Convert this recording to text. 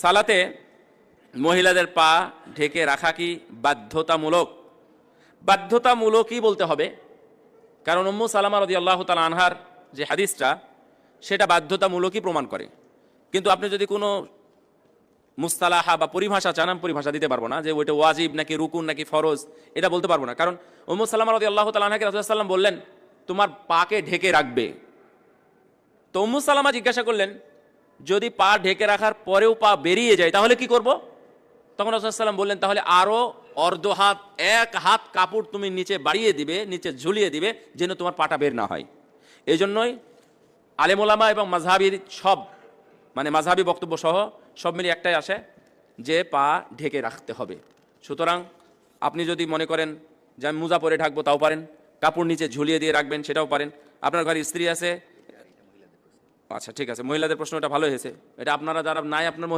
সালাতে মহিলাদের পা ঢেকে রাখা কি বাধ্যতামূলক? বাধ্যতামূলকই বলতে হবে, কারণ উম্মু সালামা রাদিয়াল্লাহু তাআলা আনহার যে হাদিসটা সেটা বাধ্যতামূলকই প্রমাণ করে। কিন্তু আপনি যদি কোনো মুস্তালাহা বা পরিভাষা চান, আমি পরিভাষা দিতে পারবো না যে ওইটা ওয়াজিব নাকি রুকুন নাকি ফরজ, এটা বলতে পারবো না। কারণ উম্মু সালামা রাদিয়াল্লাহু তাআলা আনহাকে রাসূলুল্লাহ সাল্লাল্লাহু আলাইহি ওয়াসাল্লাম বললেন তোমার পাকে ঢেকে রাখবে। তো উম্মু সালামা জিজ্ঞাসা করলেন যদি পা ঢেকে রাখার পরেও পা বেরিয়ে যায় তাহলে কি করব? তখন রাসূলুল্লাহ সাল্লাল্লাহু আলাইহি ওয়াসাল্লাম বললেন তাহলে আরো অর্ধ হাত, এক হাত কাপড় তুমি নিচে বাড়িয়ে দিবে, নিচে ঝুলিয়ে দিবে, যেন তোমার পাটা বের না হয়। এই জন্যই আলেম ওলামা এবং মাযহাবীর সব মাযহাবী বক্তব্য সহ সব মিলিয়ে একটাই আসে যে পা ঢেকে রাখতে হবে। সুতরাং আপনি যদি মনে করেন যে আমি মোজা পরে ঢাকবো তাও পারেন, কাপড় নিচে ঝুলিয়ে দিয়ে রাখবেন সেটাও পারেন। আপনার ঘরে স্ত্রী আছে, আচ্ছা ঠিক আছে, মহিলাদের প্রশ্নটা ভালো হয়েছে। এটা আপনারা যারা নাই আপনার